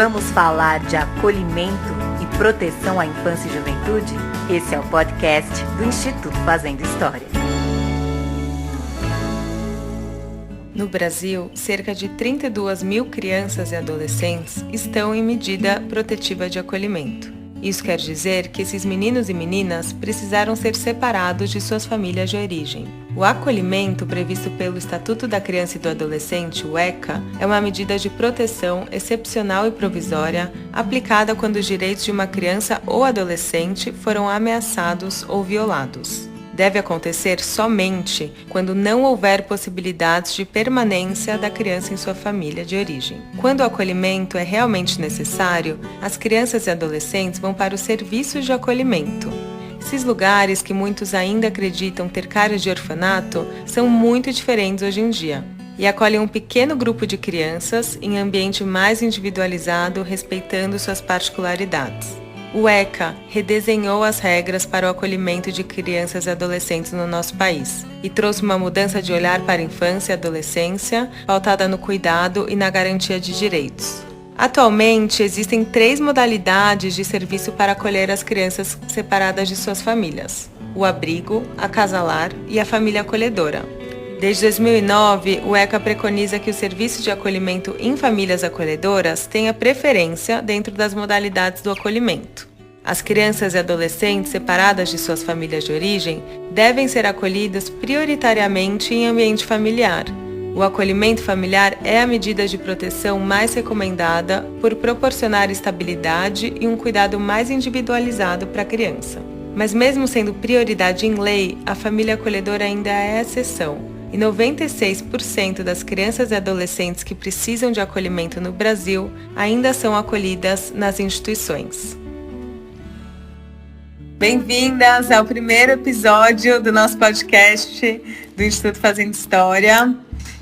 Vamos falar de acolhimento e proteção à infância e juventude? Esse é o podcast do Instituto Fazendo História. No Brasil, cerca de 32 mil crianças e adolescentes estão em medida protetiva de acolhimento. Isso quer dizer que esses meninos e meninas precisaram ser separados de suas famílias de origem. O acolhimento previsto pelo Estatuto da Criança e do Adolescente, o ECA, é uma medida de proteção excepcional e provisória aplicada quando os direitos de uma criança ou adolescente foram ameaçados ou violados. Deve acontecer somente quando não houver possibilidades de permanência da criança em sua família de origem. Quando o acolhimento é realmente necessário, as crianças e adolescentes vão para os serviços de acolhimento. Esses lugares, que muitos ainda acreditam ter cara de orfanato, são muito diferentes hoje em dia e acolhem um pequeno grupo de crianças em ambiente mais individualizado, respeitando suas particularidades. O ECA redesenhou as regras para o acolhimento de crianças e adolescentes no nosso país e trouxe uma mudança de olhar para a infância e adolescência, pautada no cuidado e na garantia de direitos. Atualmente, existem 3 modalidades de serviço para acolher as crianças separadas de suas famílias: o abrigo, a casa-lar e a família acolhedora. Desde 2009, o ECA preconiza que o serviço de acolhimento em famílias acolhedoras tenha preferência dentro das modalidades do acolhimento. As crianças e adolescentes separadas de suas famílias de origem devem ser acolhidas prioritariamente em ambiente familiar. O acolhimento familiar é a medida de proteção mais recomendada por proporcionar estabilidade e um cuidado mais individualizado para a criança. Mas mesmo sendo prioridade em lei, a família acolhedora ainda é exceção. E 96% das crianças e adolescentes que precisam de acolhimento no Brasil ainda são acolhidas nas instituições. Bem-vindas ao primeiro episódio do nosso podcast do Instituto Fazendo História.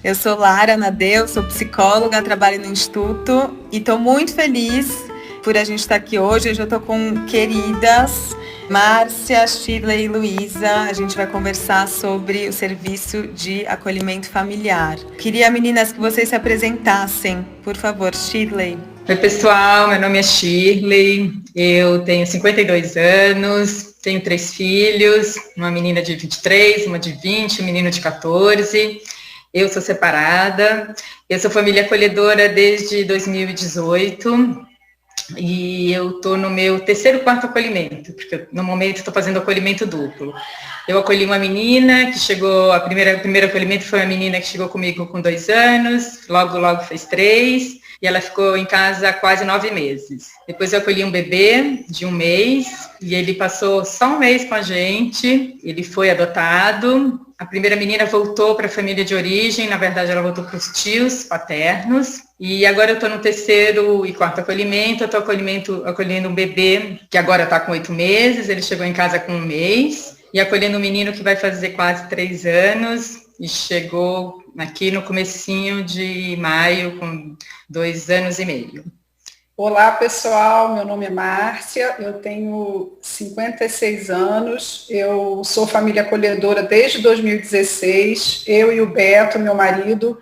Eu sou Lara Nadeu, sou psicóloga, trabalho no Instituto e estou muito feliz por a gente estar aqui hoje. Hoje eu estou com queridas Márcia, Shirley e Luísa. A gente vai conversar sobre o serviço de acolhimento familiar. Queria, meninas, que vocês se apresentassem. Por favor, Shirley. Oi, pessoal. Meu nome é Shirley. Eu tenho 52 anos, tenho 3 filhos, uma menina de 23, uma de 20, um menino de 14. Eu sou separada. Eu sou família acolhedora desde 2018. E eu estou no meu 3º, 4º acolhimento, porque no momento estou fazendo acolhimento duplo. Eu acolhi uma menina que chegou, o primeiro acolhimento foi uma menina que chegou comigo com 2 anos, logo fez 3, e ela ficou em casa há quase 9 meses. Depois eu acolhi um bebê de 1 mês, e ele passou só 1 mês com a gente, ele foi adotado. A primeira menina voltou para a família de origem, na verdade ela voltou para os tios paternos, e agora eu estou no 3º e 4º acolhimento. Eu estou acolhendo um bebê que agora está com 8 meses, ele chegou em casa com 1 mês, e acolhendo um menino que vai fazer quase 3 anos, e chegou aqui no comecinho de maio com 2 anos e meio. Olá, pessoal, meu nome é Márcia, eu tenho 56 anos, eu sou família acolhedora desde 2016, eu e o Beto, meu marido,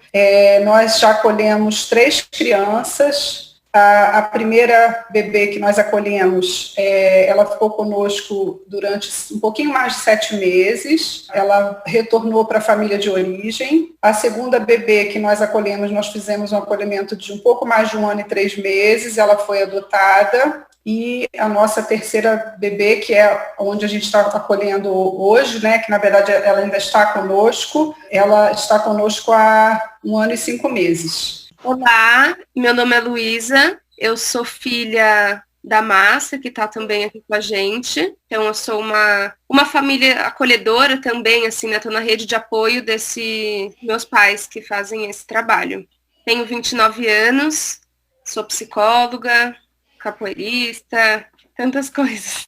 nós já acolhemos 3 crianças. A primeira bebê que nós acolhemos, ela ficou conosco durante um pouquinho mais de 7 meses, ela retornou para a família de origem. A segunda bebê que nós acolhemos, nós fizemos um acolhimento de um pouco mais de 1 ano e 3 meses, ela foi adotada. E a nossa terceira bebê, que é onde a gente está acolhendo hoje, né, que na verdade ela ainda está conosco, ela está conosco há 1 ano e 5 meses. Olá, meu nome é Luísa, eu sou filha da Márcia, que está também aqui com a gente. Então, eu sou uma família acolhedora também, assim, né? Estou na rede de apoio meus pais que fazem esse trabalho. Tenho 29 anos, sou psicóloga, capoeirista, tantas coisas.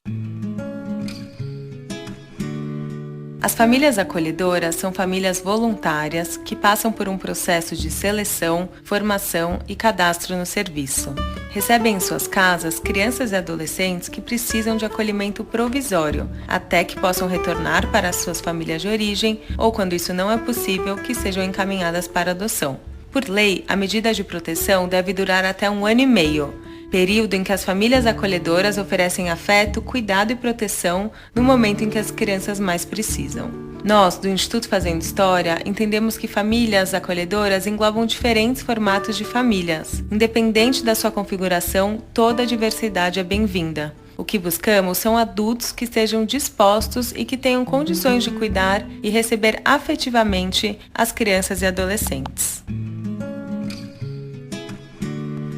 As famílias acolhedoras são famílias voluntárias que passam por um processo de seleção, formação e cadastro no serviço. Recebem em suas casas crianças e adolescentes que precisam de acolhimento provisório, até que possam retornar para as suas famílias de origem ou, quando isso não é possível, que sejam encaminhadas para adoção. Por lei, a medida de proteção deve durar até 1 ano e meio. período em que as famílias acolhedoras oferecem afeto, cuidado e proteção no momento em que as crianças mais precisam. Nós, do Instituto Fazendo História, entendemos que famílias acolhedoras englobam diferentes formatos de famílias. Independente da sua configuração, toda a diversidade é bem-vinda. O que buscamos são adultos que estejam dispostos e que tenham condições de cuidar e receber afetivamente as crianças e adolescentes.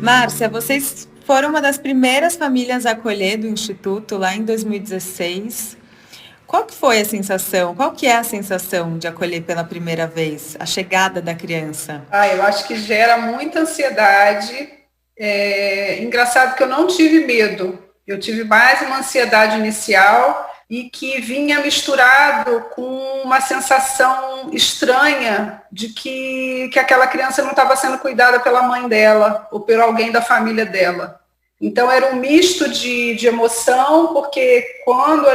Márcia, vocês foram uma das primeiras famílias a acolher do Instituto lá em 2016. Qual que foi a sensação? Qual que é a sensação de acolher pela primeira vez, a chegada da criança? Eu acho que gera muita ansiedade. Engraçado que eu não tive medo. Eu tive mais uma ansiedade inicial e que vinha misturado com uma sensação estranha de que aquela criança não estava sendo cuidada pela mãe dela ou por alguém da família dela. Então era um misto de emoção, porque quando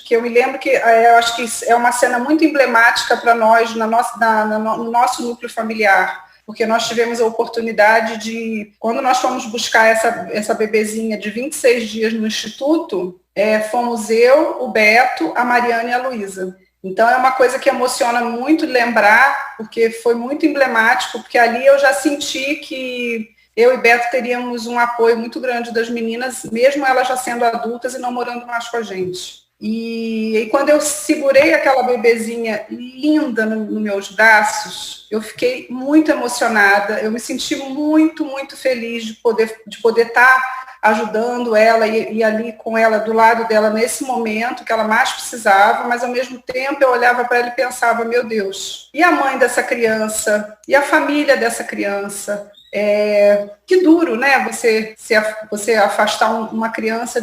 que eu me lembro que eu acho que é uma cena muito emblemática para nós, no nosso núcleo familiar, porque nós tivemos a oportunidade de, quando nós fomos buscar essa bebezinha de 26 dias no Instituto, fomos eu, o Beto, a Mariana e a Luísa. Então é uma coisa que emociona muito lembrar, porque foi muito emblemático, porque ali eu já senti que eu e Beto teríamos um apoio muito grande das meninas, mesmo elas já sendo adultas e não morando mais com a gente. E quando eu segurei aquela bebezinha linda nos meus braços, eu fiquei muito emocionada, eu me senti muito, muito feliz de poder estar ajudando ela e ali com ela, do lado dela, nesse momento que ela mais precisava, mas ao mesmo tempo eu olhava para ela e pensava, meu Deus, e a mãe dessa criança? E a família dessa criança? Que duro, né? Você afastar uma criança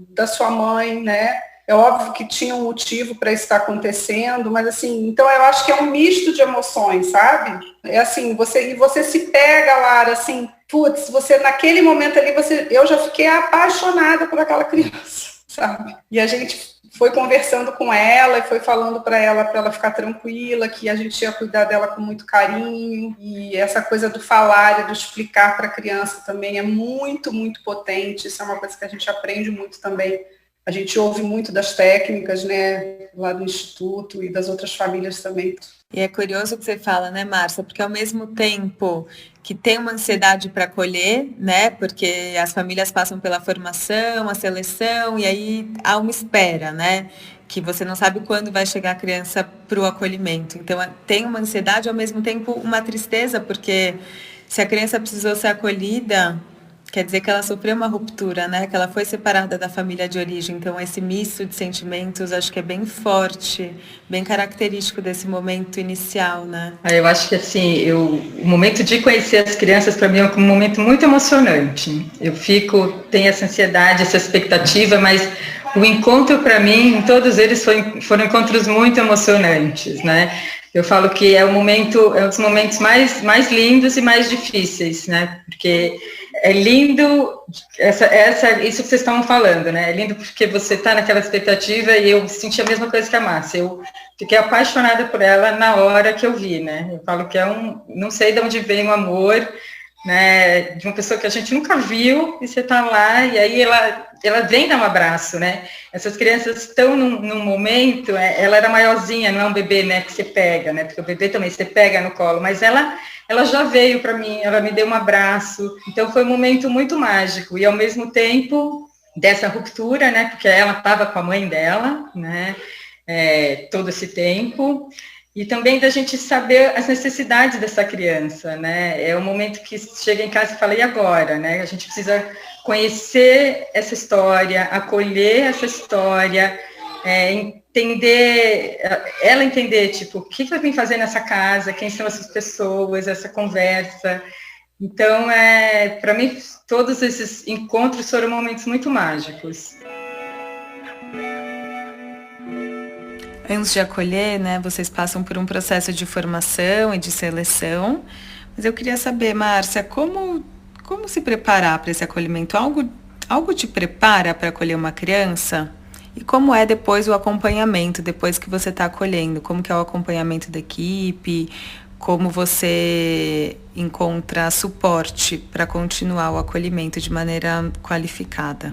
da sua mãe, né? É óbvio que tinha um motivo para isso estar acontecendo, mas assim, então eu acho que é um misto de emoções, sabe? É assim, você se pega, Lara, assim, putz, você naquele momento ali, eu já fiquei apaixonada por aquela criança, sabe? E a gente foi conversando com ela e foi falando para ela ficar tranquila, que a gente ia cuidar dela com muito carinho, e essa coisa do falar e do explicar para a criança também é muito, muito potente, isso é uma coisa que a gente aprende muito também. A gente ouve muito das técnicas, né, lá do Instituto e das outras famílias também. E é curioso o que você fala, né, Márcia? Porque ao mesmo tempo que tem uma ansiedade para acolher, né, porque as famílias passam pela formação, a seleção, e aí há uma espera, né, que você não sabe quando vai chegar a criança para o acolhimento. Então tem uma ansiedade, ao mesmo tempo uma tristeza, porque se a criança precisou ser acolhida, quer dizer que ela sofreu uma ruptura, né? Que ela foi separada da família de origem. Então, esse misto de sentimentos, acho que é bem forte, bem característico desse momento inicial, né? Eu acho que, assim, o momento de conhecer as crianças, para mim, é um momento muito emocionante. Tenho essa ansiedade, essa expectativa, mas o encontro, para mim, todos eles foram encontros muito emocionantes, né? Eu falo que é um dos momentos mais lindos e mais difíceis, né? Porque é lindo, isso que vocês estavam falando, né? É lindo porque você está naquela expectativa, e eu senti a mesma coisa que a Márcia. Eu fiquei apaixonada por ela na hora que eu vi, né? Eu falo que não sei de onde vem o amor, né? De uma pessoa que a gente nunca viu, e você está lá, e aí ela vem dar um abraço, né? Essas crianças estão num momento, ela era maiorzinha, não é um bebê, né, que você pega, né? Porque o bebê também você pega no colo, mas ela já veio para mim, ela me deu um abraço, então foi um momento muito mágico, e ao mesmo tempo dessa ruptura, né, porque ela estava com a mãe dela, né, todo esse tempo, e também da gente saber as necessidades dessa criança, né, é um momento que chega em casa e fala, e agora, né, a gente precisa conhecer essa história, acolher essa história, entender, tipo, o que eu vim fazer nessa casa, quem são essas pessoas, essa conversa. Então, para mim, todos esses encontros foram momentos muito mágicos. Antes de acolher, né, vocês passam por um processo de formação e de seleção, mas eu queria saber, Márcia, como se preparar para esse acolhimento? Algo te prepara para acolher uma criança? E como é depois o acompanhamento, depois que você está acolhendo? Como que é o acompanhamento da equipe? como você encontra suporte para continuar o acolhimento de maneira qualificada?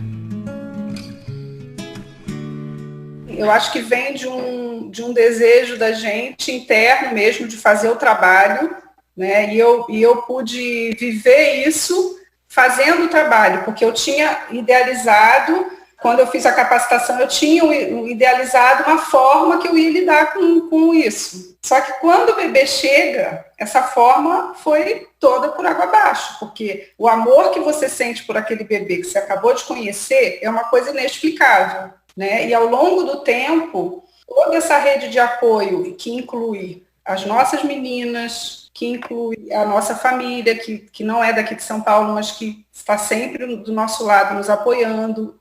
Eu acho que vem de um desejo da gente interno mesmo de fazer o trabalho, né? E eu pude viver isso fazendo o trabalho, porque eu tinha idealizado, quando eu fiz a capacitação, eu tinha idealizado uma forma que eu ia lidar com isso. Só que quando o bebê chega, essa forma foi toda por água abaixo, porque o amor que você sente por aquele bebê que você acabou de conhecer é uma coisa inexplicável, né? E ao longo do tempo, toda essa rede de apoio, que inclui as nossas meninas, que inclui a nossa família, que não é daqui de São Paulo, mas que está sempre do nosso lado nos apoiando,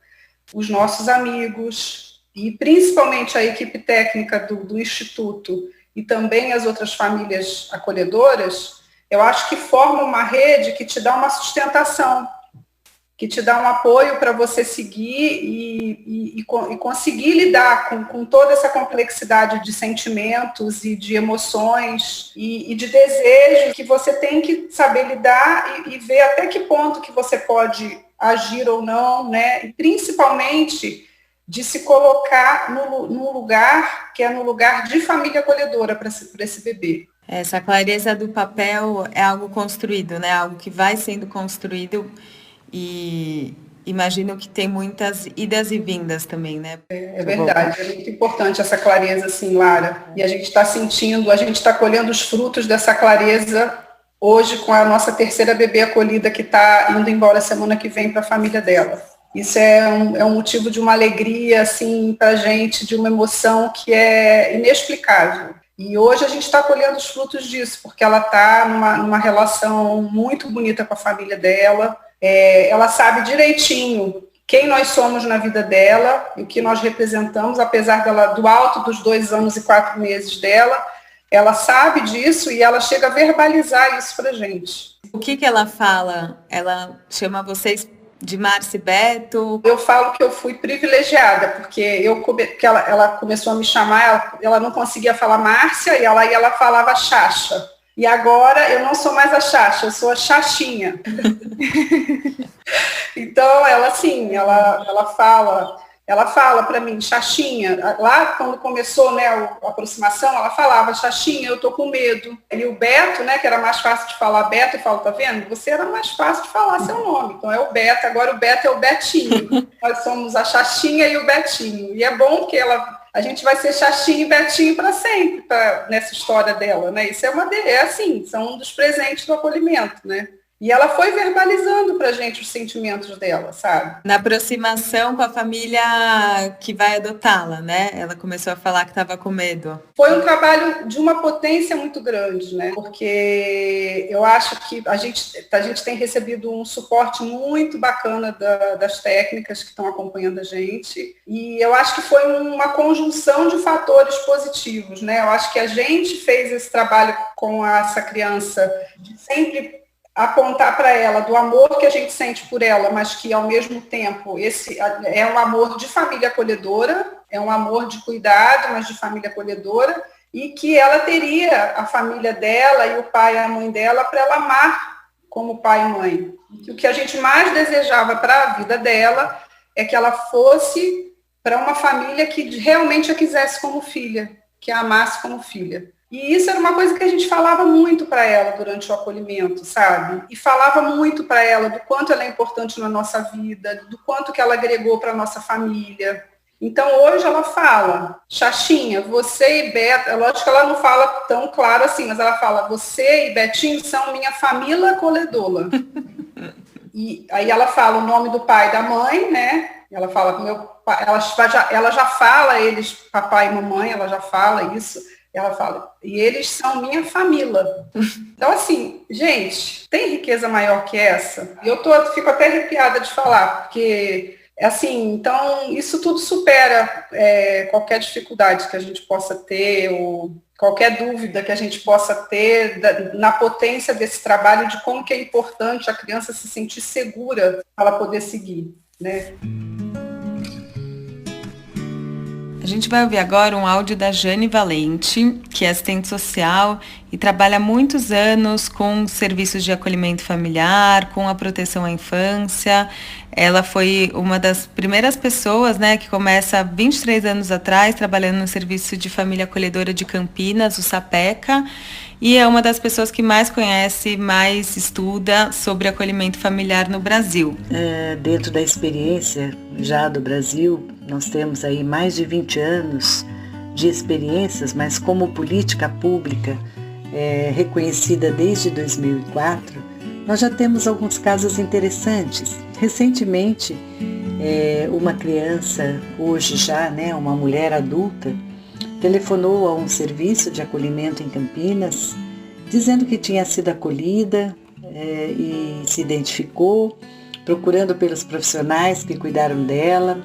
os nossos amigos e principalmente a equipe técnica do Instituto e também as outras famílias acolhedoras, eu acho que forma uma rede que te dá uma sustentação, que te dá um apoio para você seguir e conseguir lidar com toda essa complexidade de sentimentos e de emoções e de desejo que você tem que saber lidar e ver até que ponto que você pode agir ou não, né? E principalmente de se colocar no lugar que é no lugar de família acolhedora para esse bebê. Essa clareza do papel é algo construído, né? Algo que vai sendo construído. E imagino que tem muitas idas e vindas também, né? É verdade, é muito importante essa clareza, assim, Lara. E a gente está sentindo, a gente está colhendo os frutos dessa clareza hoje com a nossa terceira bebê acolhida que está indo embora semana que vem para a família dela. Isso é um motivo de uma alegria, assim, para a gente, de uma emoção que é inexplicável. E hoje a gente está colhendo os frutos disso, porque ela está numa relação muito bonita com a família dela. Ela sabe direitinho quem nós somos na vida dela e o que nós representamos, apesar dela, do alto dos 2 anos e 4 meses dela, ela sabe disso e ela chega a verbalizar isso pra gente. O que ela fala? Ela chama vocês de Márcia e Beto? Eu falo que eu fui privilegiada, porque ela começou a me chamar, ela não conseguia falar Márcia e ela falava Xaxa. E agora eu não sou mais a Xaxa, eu sou a Xaxinha. Então, ela assim, ela fala para mim, Xaxinha. Lá, quando começou, né, a aproximação, ela falava, Xaxinha, eu tô com medo. E o Beto, né, que era mais fácil de falar Beto, eu falo, tá vendo? Você era mais fácil de falar seu nome. Então, é o Beto, agora o Beto é o Betinho. Nós somos a Xaxinha e o Betinho. E é bom porque a gente vai ser Xaxinha e Betinho para sempre, nessa história dela, né? Isso assim, são um dos presentes do acolhimento, né? E ela foi verbalizando para a gente os sentimentos dela, sabe? Na aproximação com a família que vai adotá-la, né? Ela começou a falar que estava com medo. Foi um trabalho de uma potência muito grande, né? Porque eu acho que a gente tem recebido um suporte muito bacana das técnicas que estão acompanhando a gente. E eu acho que foi uma conjunção de fatores positivos, né? Eu acho que a gente fez esse trabalho com essa criança de sempre apontar para ela do amor que a gente sente por ela, mas que ao mesmo tempo esse é um amor de família acolhedora, é um amor de cuidado, mas de família acolhedora, e que ela teria a família dela e o pai e a mãe dela para ela amar como pai e mãe. E o que a gente mais desejava para a vida dela é que ela fosse para uma família que realmente a quisesse como filha, que a amasse como filha. E isso era uma coisa que a gente falava muito para ela durante o acolhimento, sabe? E falava muito para ela do quanto ela é importante na nossa vida, do quanto que ela agregou para a nossa família. Então, hoje ela fala, Xaxinha, você e Beto, é lógico que ela não fala tão claro assim, mas ela fala, você e Betinho são minha família acolhedora. E aí ela fala o nome do pai e da mãe, né? Ela fala, meu pai, ela já fala eles, papai e mamãe, ela já fala isso. Ela fala, e eles são minha família. Então, assim, gente, tem riqueza maior que essa? E eu fico até arrepiada de falar, porque, assim, então, isso tudo supera qualquer dificuldade que a gente possa ter, ou qualquer dúvida que a gente possa ter na potência desse trabalho, de como que é importante a criança se sentir segura para ela poder seguir, né? A gente vai ouvir agora um áudio da Jane Valente, que é assistente social e trabalha há muitos anos com serviços de acolhimento familiar, com a proteção à infância. Ela foi uma das primeiras pessoas, né, que começa 23 anos atrás trabalhando no Serviço de Família Acolhedora de Campinas, o SAPECA, e é uma das pessoas que mais conhece, mais estuda sobre acolhimento familiar no Brasil. Dentro da experiência já do Brasil, nós temos aí mais de 20 anos de experiências, mas como política pública reconhecida desde 2004, nós já temos alguns casos interessantes. Recentemente, uma criança, hoje já, né, uma mulher adulta, telefonou a um serviço de acolhimento em Campinas, dizendo que tinha sido acolhida e se identificou, procurando pelos profissionais que cuidaram dela,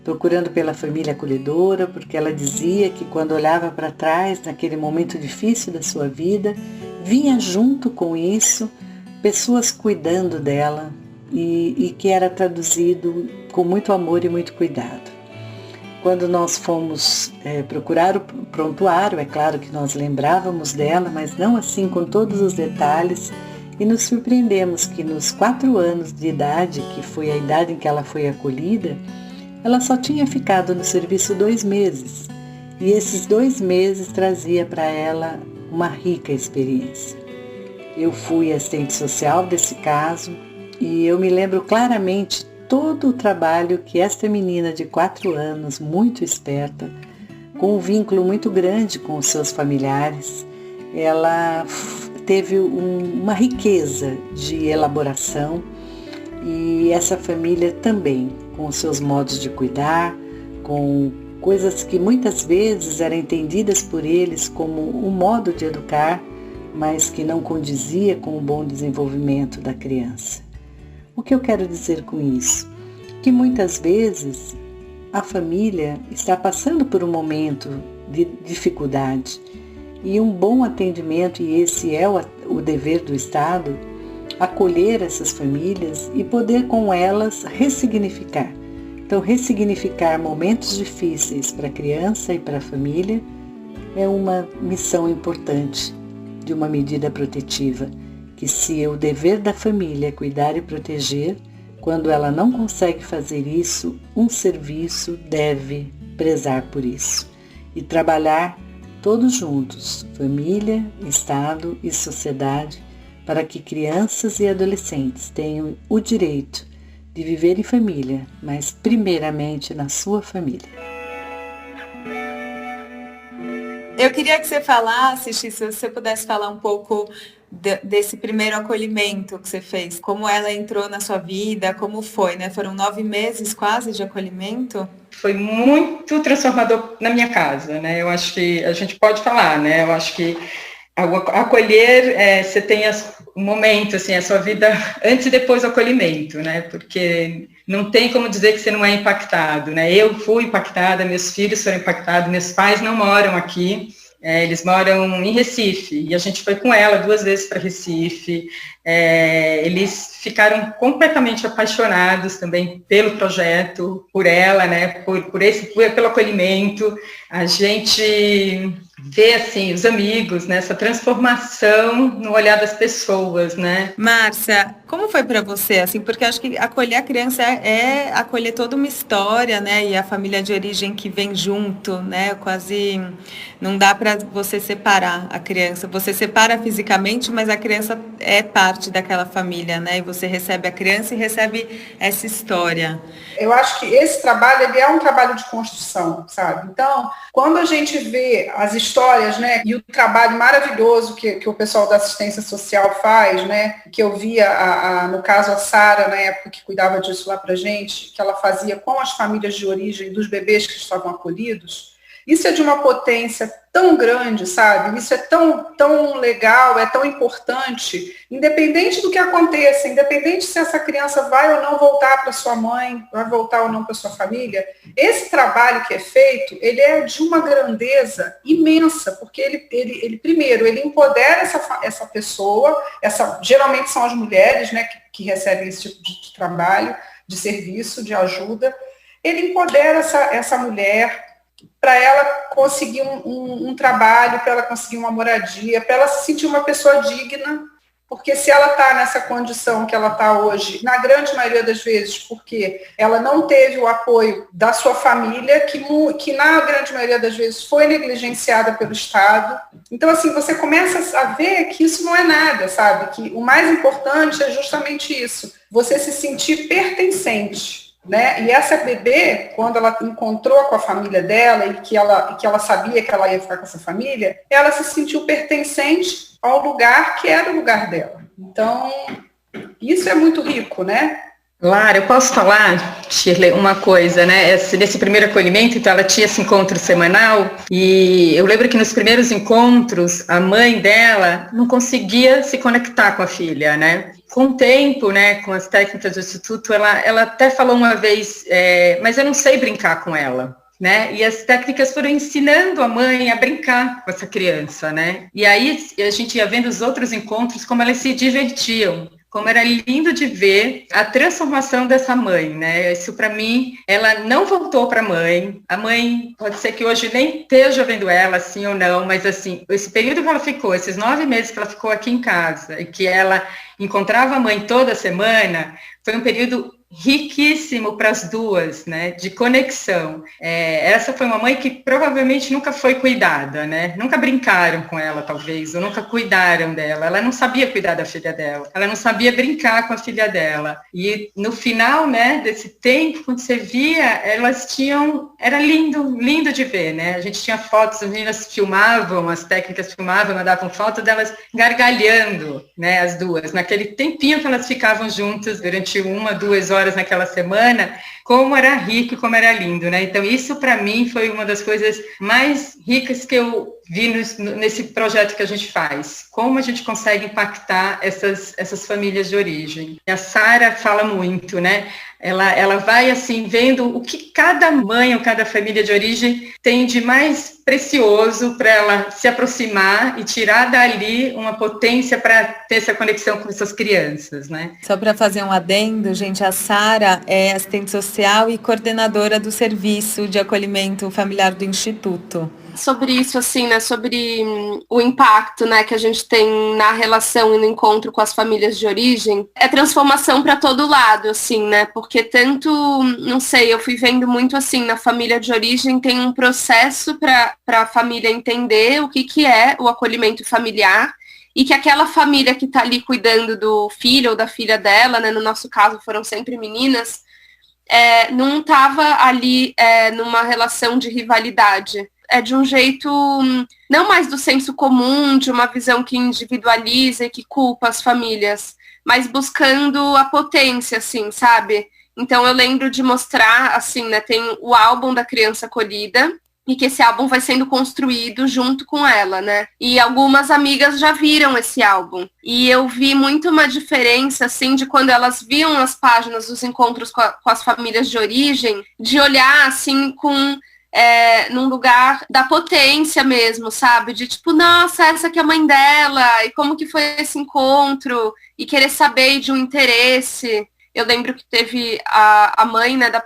procurando pela família acolhedora, porque ela dizia que quando olhava para trás, naquele momento difícil da sua vida, vinha junto com isso pessoas cuidando dela e que era traduzido com muito amor e muito cuidado. Quando nós fomos procurar o prontuário, é claro que nós lembrávamos dela, mas não assim com todos os detalhes, e nos surpreendemos que nos 4 anos de idade, que foi a idade em que ela foi acolhida, ela só tinha ficado no serviço 2 meses, e esses 2 meses trazia para ela uma rica experiência. Eu fui assistente social desse caso, e eu me lembro claramente todo o trabalho que esta menina de 4 anos, muito esperta, com um vínculo muito grande com os seus familiares, ela teve uma riqueza de elaboração, e essa família também, com os seus modos de cuidar, com coisas que muitas vezes eram entendidas por eles como um modo de educar, mas que não condizia com o bom desenvolvimento da criança. O que eu quero dizer com isso? Que muitas vezes a família está passando por um momento de dificuldade e um bom atendimento, e esse é o dever do Estado, acolher essas famílias e poder com elas ressignificar. Então, ressignificar momentos difíceis para a criança e para a família é uma missão importante de uma medida protetiva, que se o dever da família é cuidar e proteger, quando ela não consegue fazer isso, um serviço deve prezar por isso e trabalhar todos juntos, família, Estado e sociedade, para que crianças e adolescentes tenham o direito de viver em família, mas primeiramente na sua família. Eu queria que você falasse, Xi, se você pudesse falar um pouco desse primeiro acolhimento que você fez, como ela entrou na sua vida, como foi, né? Foram 9 meses quase de acolhimento? Foi muito transformador na minha casa, né? Eu acho que a gente pode falar, né? Eu acho que acolher, você tem um momento, assim, a sua vida antes e depois do acolhimento, né? Porque não tem como dizer que você não é impactado, né? Eu fui impactada, meus filhos foram impactados, meus pais não moram aqui, eles moram em Recife, e a gente foi com ela 2 vezes para Recife. Eles ficaram completamente apaixonados também pelo projeto, por ela, né? Pelo acolhimento. A gente vê, assim, os amigos, né, essa transformação no olhar das pessoas, né? Márcia, como foi para você, assim, porque acho que acolher a criança é acolher toda uma história, né, e a família de origem que vem junto, né, quase não dá para você separar a criança, você separa fisicamente, mas a criança é parte daquela família, né, e você recebe a criança e recebe essa história. Eu acho que esse trabalho, ele é um trabalho de construção, sabe? Então, quando a gente vê as histórias, né, e o trabalho maravilhoso que o pessoal da assistência social faz, né, que eu via, no caso, a Sara, na época que cuidava disso lá pra gente, que ela fazia com as famílias de origem dos bebês que estavam acolhidos, isso é de uma potência tão grande, sabe? Isso é tão legal, é tão importante, independente do que aconteça, independente se essa criança vai ou não voltar para sua mãe, vai voltar ou não para sua família, esse trabalho que é feito, ele é de uma grandeza imensa, porque ele primeiro, ele empodera essa pessoa, geralmente são as mulheres, né, que recebem esse tipo de trabalho, de serviço, de ajuda, ele empodera essa mulher, para ela conseguir um trabalho, para ela conseguir uma moradia, para ela se sentir uma pessoa digna, porque se ela está nessa condição que ela está hoje, na grande maioria das vezes, porque ela não teve o apoio da sua família, que na grande maioria das vezes foi negligenciada pelo Estado. Então, assim, você começa a ver que isso não é nada, sabe? Que o mais importante é justamente isso, você se sentir pertencente. Né? E essa bebê, quando ela encontrou com a família dela e que ela sabia que ela ia ficar com essa família, ela se sentiu pertencente ao lugar que era o lugar dela. Então, isso é muito rico, né? Lara, eu posso falar, Shirley, uma coisa, né? Nesse primeiro acolhimento, então, ela tinha esse encontro semanal e eu lembro que nos primeiros encontros, a mãe dela não conseguia se conectar com a filha, né? Com o tempo, né, com as técnicas do Instituto, ela até falou uma vez, mas eu não sei brincar com ela. Né? E as técnicas foram ensinando a mãe a brincar com essa criança, né? E aí a gente ia vendo os outros encontros, como elas se divertiam, como era lindo de ver a transformação dessa mãe, né? Isso para mim, ela não voltou para a mãe pode ser que hoje nem esteja vendo ela, assim ou não, mas assim, esse período que ela ficou, esses 9 meses que ela ficou aqui em casa, e que ela encontrava a mãe toda semana, foi um período riquíssimo para as duas, né, de conexão. Essa foi uma mãe que provavelmente nunca foi cuidada, né, nunca brincaram com ela, talvez, ou nunca cuidaram dela, ela não sabia cuidar da filha dela, ela não sabia brincar com a filha dela, e no final, né, desse tempo, quando você via, era lindo de ver, né, a gente tinha fotos, as meninas filmavam, as técnicas filmavam, mandavam foto delas gargalhando, né, as duas, naquele tempinho que elas ficavam juntas, durante 1, 2 horas naquela semana, como era rico e como era lindo, né? Então isso para mim foi uma das coisas mais ricas que eu vi nesse projeto que a gente faz. Como a gente consegue impactar essas famílias de origem. E a Sara fala muito, né? Ela vai assim vendo o que cada mãe ou cada família de origem tem de mais precioso para ela se aproximar e tirar dali uma potência para ter essa conexão com essas crianças, né? Só para fazer um adendo, gente, a Sara é assistente social e coordenadora do serviço de acolhimento familiar do Instituto. Sobre isso, assim, né, sobre o impacto, né, que a gente tem na relação e no encontro com as famílias de origem, é transformação para todo lado, assim, né, porque tanto, não sei, eu fui vendo muito, assim, na família de origem tem um processo para a família entender o que é o acolhimento familiar e que aquela família que está ali cuidando do filho ou da filha dela, né, no nosso caso foram sempre meninas, não estava ali numa relação de rivalidade. É de um jeito, não mais do senso comum, de uma visão que individualiza e que culpa as famílias, mas buscando a potência, assim, sabe? Então eu lembro de mostrar, assim, né, tem o álbum da criança acolhida, e que esse álbum vai sendo construído junto com ela, né? E algumas amigas já viram esse álbum. E eu vi muito uma diferença, assim, de quando elas viam as páginas dos encontros com as famílias de origem, de olhar, assim, num lugar da potência mesmo, sabe? De tipo, nossa, essa aqui é a mãe dela, e como que foi esse encontro, e querer saber de um interesse. Eu lembro que teve a mãe, né, da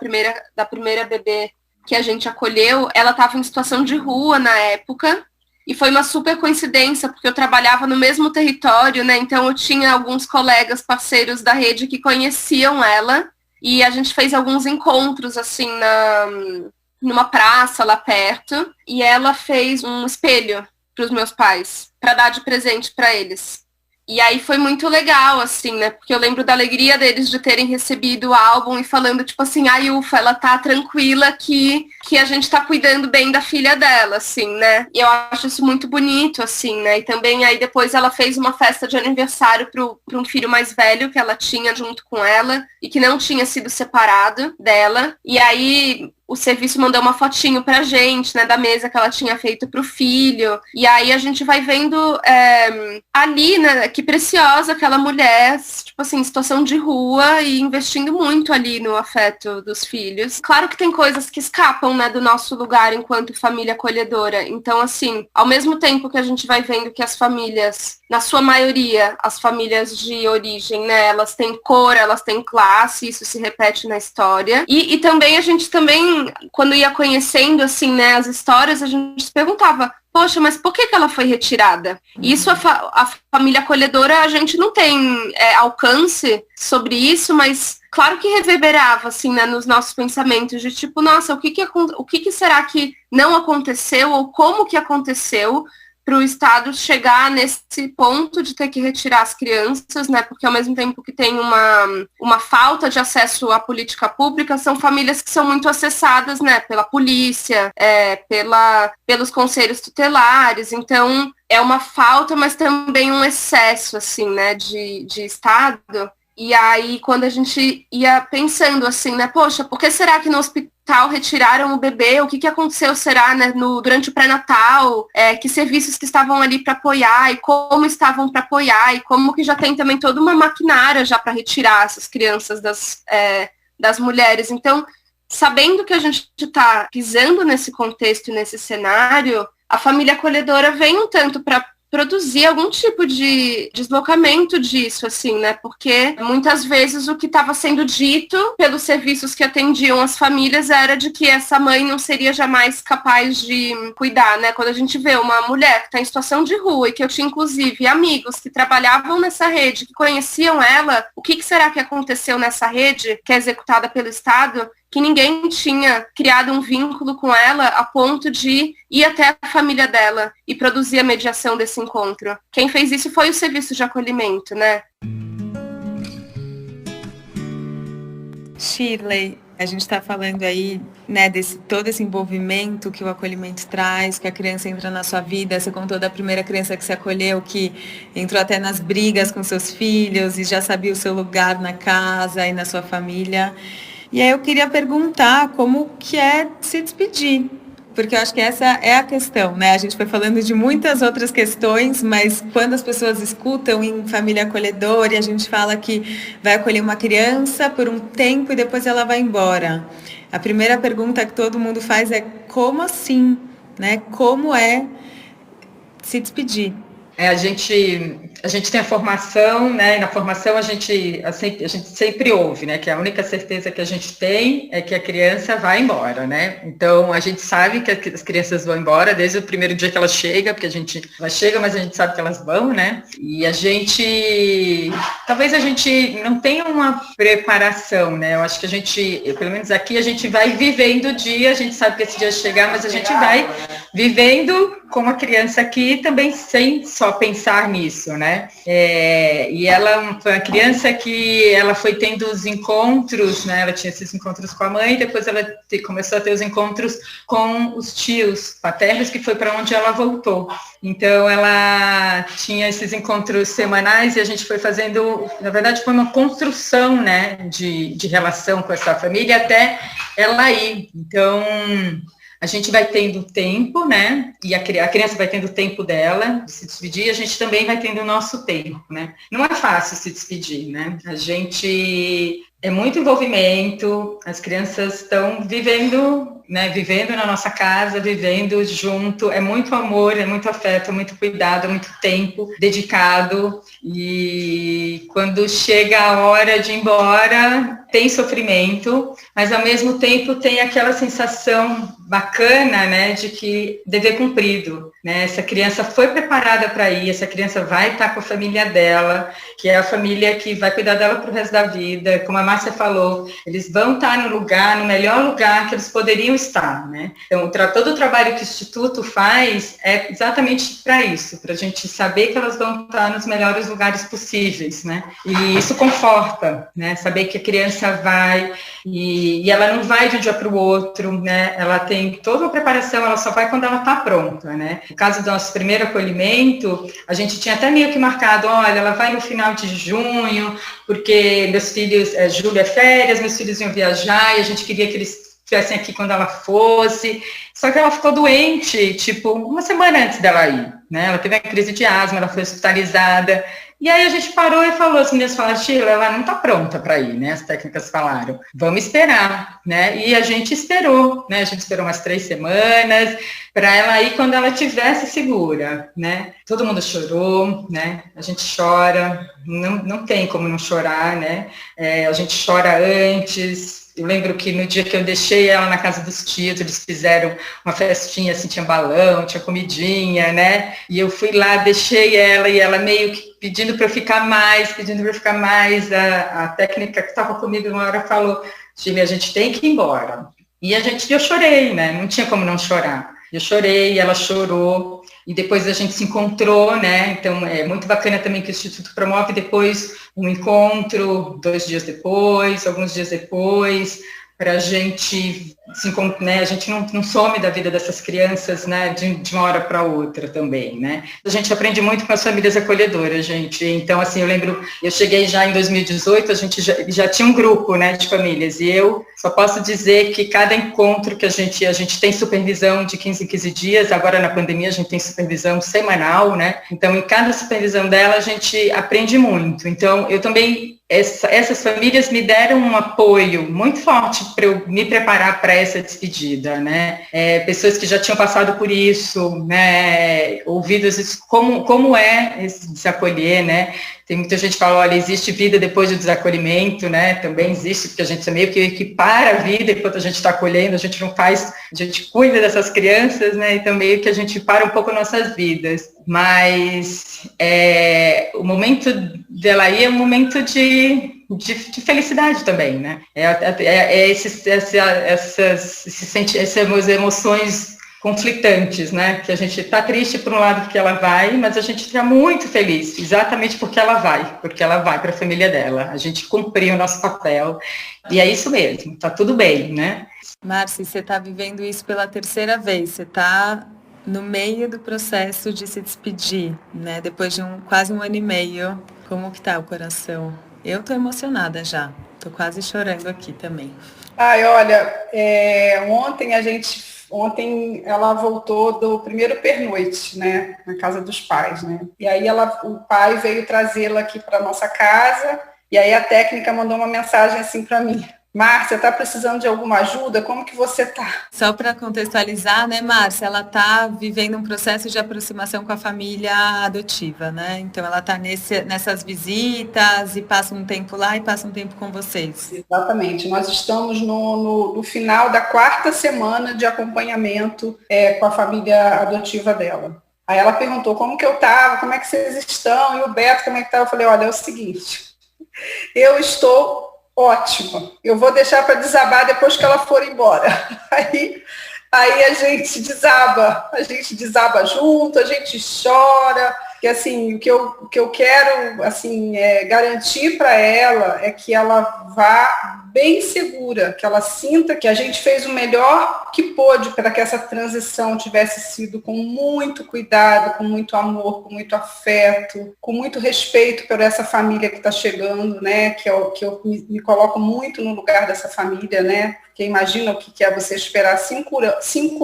primeira bebê que a gente acolheu, ela estava em situação de rua na época, e foi uma super coincidência, porque eu trabalhava no mesmo território, né, então eu tinha alguns colegas parceiros da rede que conheciam ela, e a gente fez alguns encontros, assim, numa praça lá perto, e ela fez um espelho para os meus pais, para dar de presente para eles. E aí foi muito legal, assim, né, porque eu lembro da alegria deles de terem recebido o álbum e falando, tipo assim, ufa, ela tá tranquila que a gente tá cuidando bem da filha dela, assim, né, e eu acho isso muito bonito, assim, né, e também aí depois ela fez uma festa de aniversário para um filho mais velho que ela tinha junto com ela e que não tinha sido separado dela, e aí o serviço mandou uma fotinho pra gente, né, da mesa que ela tinha feito pro filho. E aí a gente vai vendo ali, né, que preciosa aquela mulher, tipo assim, em situação de rua e investindo muito ali no afeto dos filhos. Claro que tem coisas que escapam, né, do nosso lugar enquanto família acolhedora. Então, assim, ao mesmo tempo que a gente vai vendo que as famílias, na sua maioria, as famílias de origem, né, elas têm cor, elas têm classe, isso se repete na história. E também a gente também também, quando ia conhecendo, assim, né, as histórias, a gente se perguntava, poxa, mas por que ela foi retirada? Isso, a família acolhedora, a gente não tem alcance sobre isso, mas claro que reverberava, assim, né, nos nossos pensamentos, de tipo, nossa, o que será que não aconteceu, ou como que aconteceu, para o Estado chegar nesse ponto de ter que retirar as crianças, né? Porque ao mesmo tempo que tem uma falta de acesso à política pública, são famílias que são muito acessadas, né? Pela polícia, pelos conselhos tutelares. Então, é uma falta, mas também um excesso, assim, né? De Estado. E aí, quando a gente ia pensando assim, né? Poxa, por que será que no hospital retiraram o bebê? O que aconteceu, será, né, durante o pré-natal? Que serviços que estavam ali para apoiar e como estavam para apoiar? E como que já tem também toda uma maquinária já para retirar essas crianças das mulheres? Então, sabendo que a gente está pisando nesse contexto e nesse cenário, a família acolhedora vem um tanto para produzir algum tipo de deslocamento disso, assim, né? Porque muitas vezes o que estava sendo dito pelos serviços que atendiam as famílias era de que essa mãe não seria jamais capaz de cuidar, né? Quando a gente vê uma mulher que está em situação de rua e que eu tinha, inclusive, amigos que trabalhavam nessa rede, que conheciam ela, o que será que aconteceu nessa rede, que é executada pelo Estado, que ninguém tinha criado um vínculo com ela a ponto de ir até a família dela e produzir a mediação desse encontro. Quem fez isso foi o serviço de acolhimento, né? Shirley, a gente está falando aí, né, todo esse envolvimento que o acolhimento traz, que a criança entra na sua vida. Você contou da primeira criança que se acolheu, que entrou até nas brigas com seus filhos e já sabia o seu lugar na casa e na sua família. E aí eu queria perguntar como que é se despedir, porque eu acho que essa é a questão, né? A gente foi falando de muitas outras questões, mas quando as pessoas escutam em família acolhedora e a gente fala que vai acolher uma criança por um tempo e depois ela vai embora, a primeira pergunta que todo mundo faz é como assim, né? Como é se despedir? A gente tem a formação, né? E na formação a gente sempre ouve, né? Que a única certeza que a gente tem é que a criança vai embora, né? Então a gente sabe que as crianças vão embora desde o primeiro dia que ela chega, porque ela chega, mas a gente sabe que elas vão, né? E talvez a gente não tenha uma preparação, né? Eu acho que pelo menos aqui, a gente vai vivendo o dia, a gente sabe que esse dia chegar, mas a gente vai vivendo como a criança aqui também sem só pensar nisso, né? E ela foi uma criança que ela foi tendo os encontros, né? Ela tinha esses encontros com a mãe, depois ela começou a ter os encontros com os tios paternos, que foi para onde ela voltou. Então, ela tinha esses encontros semanais e a gente foi fazendo, na verdade, foi uma construção, né, de relação com essa família até ela ir. Então, a gente vai tendo tempo, né? E a criança vai tendo o tempo dela de se despedir, e a gente também vai tendo o nosso tempo, né? Não é fácil se despedir, né? É muito envolvimento, as crianças estão vivendo, né? Vivendo na nossa casa, vivendo junto, é muito amor, é muito afeto, é muito cuidado, é muito tempo dedicado, e quando chega a hora de ir embora, tem sofrimento, mas ao mesmo tempo tem aquela sensação bacana, né, de que dever cumprido, né? Essa criança foi preparada para ir, essa criança vai estar com a família dela, que é a família que vai cuidar dela para o resto da vida. Como a Márcia falou, eles vão estar no melhor lugar que eles poderiam estar, né? Então, todo o trabalho que o Instituto faz é exatamente para isso, para a gente saber que elas vão estar nos melhores lugares possíveis, né? E isso conforta, né? Saber que a criança vai e ela não vai de um dia para o outro, né? Ela tem toda a preparação, ela só vai quando ela está pronta, né? No caso do nosso primeiro acolhimento, a gente tinha até meio que marcado, olha, ela vai no final de junho, porque meus filhos, julho é férias, meus filhos iam viajar e a gente queria que eles estivessem aqui quando ela fosse. Só que ela ficou doente, tipo, uma semana antes dela ir, né? Ela teve uma crise de asma, ela foi hospitalizada, E aí a gente parou e falou, as meninas falaram, Sheila, ela não está pronta para ir, né? As técnicas falaram, vamos esperar, né? E a gente esperou, né? A gente esperou umas 3 semanas para ela ir quando ela estivesse segura, né? Todo mundo chorou, né? A gente chora, não tem como não chorar, né? A gente chora antes. Eu lembro que no dia que eu deixei ela na casa dos tios, eles fizeram uma festinha, assim, tinha balão, tinha comidinha, né? E eu fui lá, deixei ela, e ela meio que pedindo para eu ficar mais. A técnica que estava comigo uma hora falou, Jimmy, a gente tem que ir embora. E eu chorei, né? Não tinha como não chorar. Eu chorei, ela chorou, e depois a gente se encontrou, né? Então é muito bacana também que o Instituto promove depois um encontro, 2 dias depois, alguns dias depois, para a gente se encontrar, né? A gente não some da vida dessas crianças, né? De uma hora para outra também, né? A gente aprende muito com as famílias acolhedoras, gente. Então, assim, eu lembro, eu cheguei já em 2018, a gente já tinha um grupo, né, de famílias, e eu só posso dizer que cada encontro que a gente tem supervisão de 15 em 15 dias, agora na pandemia a gente tem supervisão semanal, né? Então, em cada supervisão dela a gente aprende muito. Então, eu também, essas famílias me deram um apoio muito forte para eu me preparar para essa despedida, né? Pessoas que já tinham passado por isso, né? Ouvidas como é esse desacolher, né? Tem muita gente que fala, olha, existe vida depois do desacolhimento, né? Também existe, porque a gente meio que equipara a vida enquanto a gente está acolhendo, a gente não faz, a gente cuida dessas crianças, né? Então meio que a gente para um pouco nossas vidas. Mas o momento dela aí é um momento de felicidade também, né? Essas emoções conflitantes, né? Que a gente está triste por um lado porque ela vai, mas a gente está muito feliz, exatamente porque ela vai para a família dela. A gente cumpriu o nosso papel e é isso mesmo, tá tudo bem, né? Márcia, você está vivendo isso pela 3ª vez, você está no meio do processo de se despedir, né? Depois de quase 1 ano e meio, como que tá o coração? Eu tô emocionada já, tô quase chorando aqui também. Ai, olha, Ontem ela voltou do primeiro pernoite, né, na casa dos pais, né? E aí o pai veio trazê-la aqui para nossa casa, e aí a técnica mandou uma mensagem assim para mim: Márcia, tá precisando de alguma ajuda? Como que você tá? Só para contextualizar, né, Márcia, ela tá vivendo um processo de aproximação com a família adotiva, né? Então ela tá nessas visitas e passa um tempo lá e passa um tempo com vocês. Exatamente. Nós estamos no final da 4ª semana de acompanhamento com a família adotiva dela. Aí ela perguntou como que eu tava, como é que vocês estão, e o Beto, como é que tá? Eu falei, olha, é o seguinte, eu estou ótima. Eu vou deixar para desabar depois que ela for embora. Aí a gente desaba junto, a gente chora. Que assim, o que eu quero assim garantir para ela é que ela vá bem segura, que ela sinta que a gente fez o melhor que pôde para que essa transição tivesse sido com muito cuidado, com muito amor, com muito afeto, com muito respeito por essa família que está chegando, né? Que eu me coloco muito no lugar dessa família, né? Porque imagina o que é você esperar 5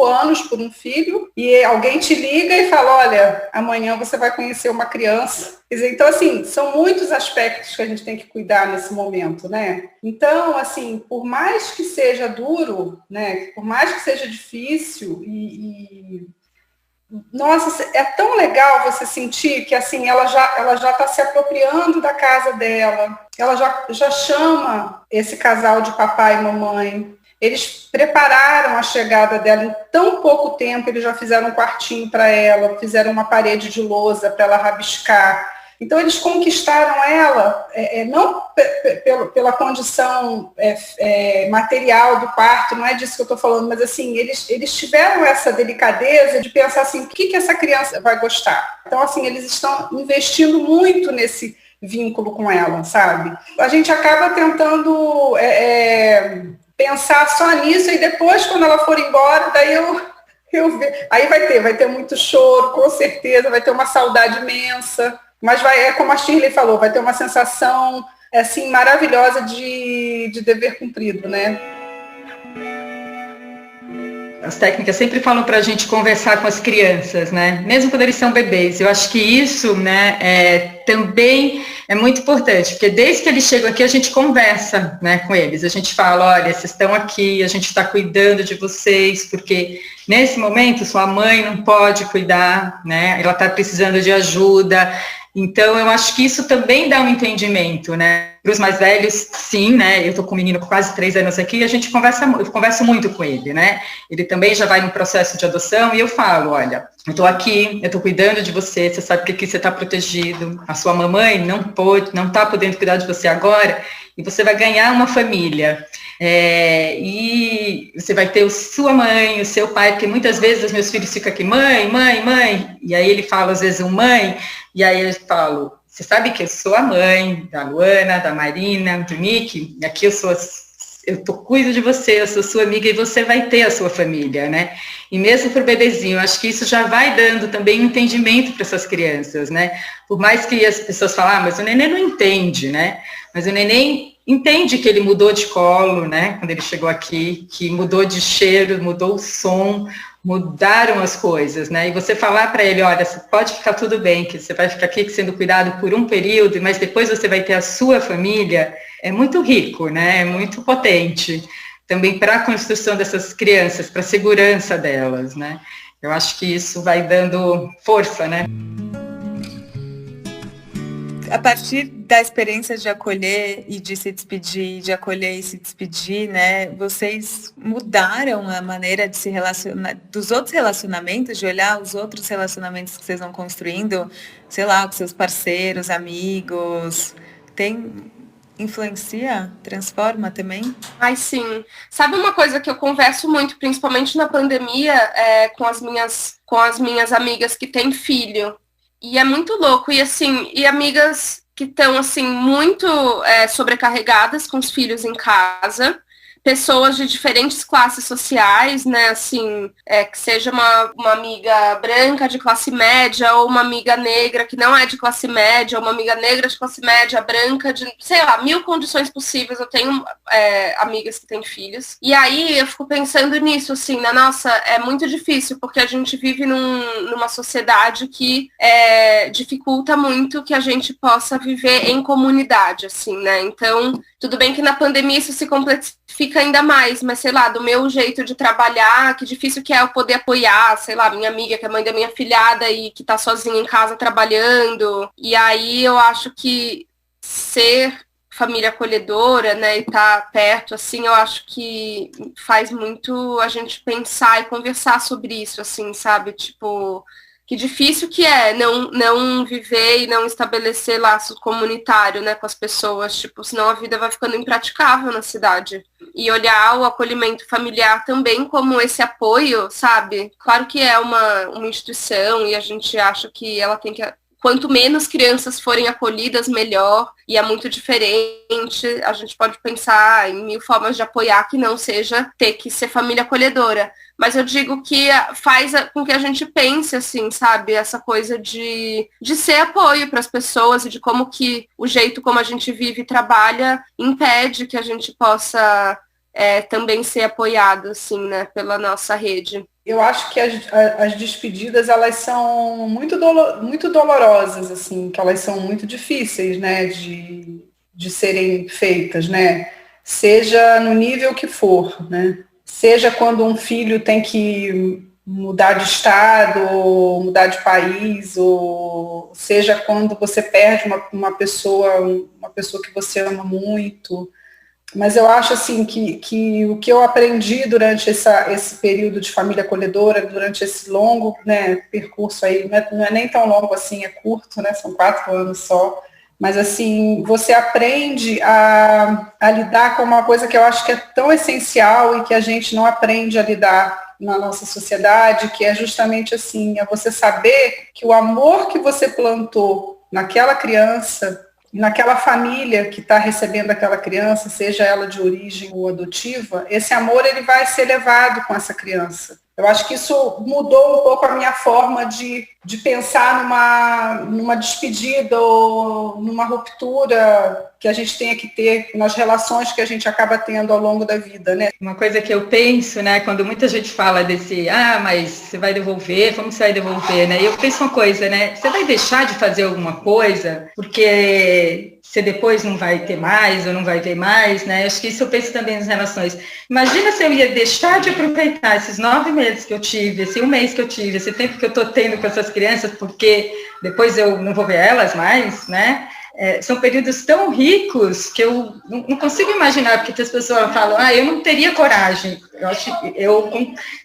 anos por um filho e alguém te liga e fala, olha, amanhã você vai conhecer uma criança. Quer dizer, então, assim, são muitos aspectos que a gente tem que cuidar nesse momento, né? Então, assim, por mais que seja duro, né? Por mais que seja difícil nossa, é tão legal você sentir que assim ela já está se apropriando da casa dela, ela já chama esse casal de papai e mamãe. Eles prepararam a chegada dela em tão pouco tempo, eles já fizeram um quartinho para ela, fizeram uma parede de lousa para ela rabiscar. Então, eles conquistaram ela, não pela condição material do parto, não é disso que eu estou falando, mas assim, eles tiveram essa delicadeza de pensar assim, o que essa criança vai gostar? Então, assim, eles estão investindo muito nesse vínculo com ela, sabe? A gente acaba tentando pensar só nisso, e depois, quando ela for embora, daí aí vai ter muito choro, com certeza, vai ter uma saudade imensa. Mas como a Shirley falou, vai ter uma sensação assim, maravilhosa de dever cumprido, né? As técnicas sempre falam para a gente conversar com as crianças, né? Mesmo quando eles são bebês. Eu acho que isso, né, também é muito importante, porque desde que eles chegam aqui, a gente conversa, né, com eles. A gente fala, olha, vocês estão aqui, a gente está cuidando de vocês, porque nesse momento sua mãe não pode cuidar, né? Ela está precisando de ajuda. Então, eu acho que isso também dá um entendimento, né? Para os mais velhos, sim, né? Eu estou com um menino com quase 3 anos aqui e eu converso muito com ele, né? Ele também já vai no processo de adoção e eu falo, olha, eu estou aqui, eu estou cuidando de você, você sabe que aqui você está protegido, a sua mamãe não está podendo cuidar de você agora e você vai ganhar uma família. E você vai ter a sua mãe, o seu pai, porque muitas vezes os meus filhos ficam aqui, mãe, e aí ele fala às vezes mãe, e aí eu falo, você sabe que eu sou a mãe da Luana, da Marina, do Nick, e aqui cuido de você, eu sou sua amiga e você vai ter a sua família, né? E mesmo para o bebezinho, eu acho que isso já vai dando também um entendimento para essas crianças, né? Por mais que as pessoas falem, mas o neném não entende, né? Mas o neném entende que ele mudou de colo, né? Quando ele chegou aqui, que mudou de cheiro, mudou o som, mudaram as coisas, né? E você falar para ele, olha, pode ficar tudo bem, que você vai ficar aqui sendo cuidado por um período, mas depois você vai ter a sua família, é muito rico, né? É muito potente. Também para a construção dessas crianças, para a segurança delas, né? Eu acho que isso vai dando força, né? A partir da experiência de acolher e de se despedir, de acolher e se despedir, né, vocês mudaram a maneira de se relacionar, dos outros relacionamentos, de olhar os outros relacionamentos que vocês vão construindo, sei lá, com seus parceiros, amigos, influencia, transforma também? Ai, sim. Sabe uma coisa que eu converso muito, principalmente na pandemia, com as minhas amigas que têm filho. E é muito louco, e amigas que estão, assim, muito sobrecarregadas com os filhos em casa, pessoas de diferentes classes sociais, né, assim, que seja uma amiga branca de classe média, ou uma amiga negra que não é de classe média, ou uma amiga negra de classe média, branca, de, sei lá, 1000 condições possíveis. Eu tenho amigas que têm filhos. E aí eu fico pensando nisso, assim, nossa, é muito difícil, porque a gente vive numa sociedade que dificulta muito que a gente possa viver em comunidade, assim, né? Então, tudo bem que na pandemia isso se complexifica ainda mais, mas sei lá, do meu jeito de trabalhar, que difícil que é eu poder apoiar, sei lá, minha amiga, que é mãe da minha filhada e que tá sozinha em casa trabalhando. E aí eu acho que ser família acolhedora, né, e tá perto, assim, eu acho que faz muito a gente pensar e conversar sobre isso, assim, sabe? Tipo, que difícil que é não viver e não estabelecer laço comunitário, né, com as pessoas, tipo, senão a vida vai ficando impraticável na cidade. E olhar o acolhimento familiar também como esse apoio, sabe? Claro que é uma instituição e a gente acha que ela tem que... Quanto menos crianças forem acolhidas, melhor, e é muito diferente. A gente pode pensar em 1000 formas de apoiar que não seja ter que ser família acolhedora. Mas eu digo que faz com que a gente pense, assim, sabe? Essa coisa de ser apoio para as pessoas e de como que o jeito como a gente vive e trabalha impede que a gente possa também ser apoiado, assim, né? Pela nossa rede. Eu acho que as despedidas, elas são muito dolorosas, assim, que elas são muito difíceis, né, de serem feitas, né? Seja no nível que for, né? Seja quando um filho tem que mudar de estado, ou mudar de país, ou seja quando você perde uma pessoa que você ama muito. Mas eu acho assim que o que eu aprendi durante esse período de família acolhedora, durante esse longo, né, percurso aí, não é nem tão longo assim, é curto, né, são 4 anos só, mas assim, você aprende a lidar com uma coisa que eu acho que é tão essencial e que a gente não aprende a lidar na nossa sociedade, que é justamente assim, é você saber que o amor que você plantou naquela criança, naquela família que está recebendo aquela criança, seja ela de origem ou adotiva, esse amor ele vai ser levado com essa criança. Eu acho que isso mudou um pouco a minha forma de pensar numa despedida ou numa ruptura que a gente tenha que ter nas relações que a gente acaba tendo ao longo da vida, né? Uma coisa que eu penso, né, quando muita gente fala desse, mas você vai devolver, como você vai devolver, né? E eu penso uma coisa, né, você vai deixar de fazer alguma coisa porque você depois não vai ter mais ou não vai ver mais, né? Acho que isso eu penso também nas relações. Imagina se eu ia deixar de aproveitar esses 9 meses que eu tive, esse 1 mês que eu tive, esse tempo que eu estou tendo com essas crianças, porque depois eu não vou ver elas mais, né? São períodos tão ricos que eu não consigo imaginar, porque as pessoas falam, eu não teria coragem.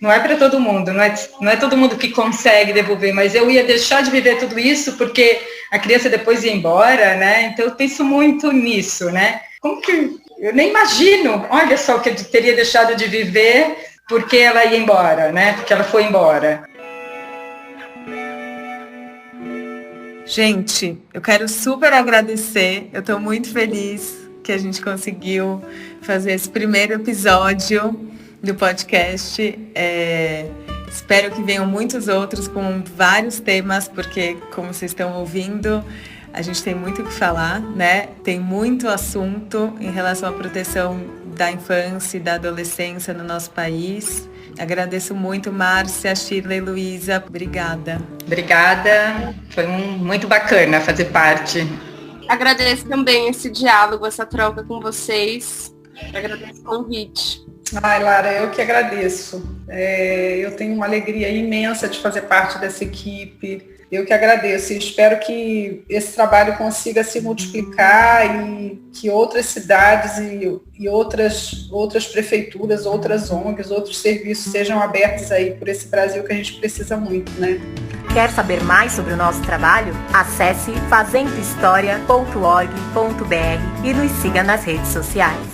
Não é para todo mundo, não é todo mundo que consegue devolver, mas eu ia deixar de viver tudo isso porque a criança depois ia embora, né? Então eu penso muito nisso, né? Como que eu nem imagino, olha só o que eu teria deixado de viver porque ela ia embora, né? Porque ela foi embora. Gente, eu quero super agradecer, eu estou muito feliz que a gente conseguiu fazer esse primeiro episódio do podcast. Espero que venham muitos outros com vários temas, porque, como vocês estão ouvindo, a gente tem muito o que falar, né? Tem muito assunto em relação à proteção da infância e da adolescência no nosso país. Agradeço muito, Márcia, Shirley, Luísa. Obrigada. Obrigada. Foi muito bacana fazer parte. Agradeço também esse diálogo, essa troca com vocês. Agradeço o convite. Lara, eu que agradeço. Eu tenho uma alegria imensa de fazer parte dessa equipe. Eu que agradeço e espero que esse trabalho consiga se multiplicar e que outras cidades e outras prefeituras, outras ONGs, outros serviços sejam abertos aí por esse Brasil que a gente precisa muito, né? Quer saber mais sobre o nosso trabalho? Acesse fazendohistoria.org.br e nos siga nas redes sociais.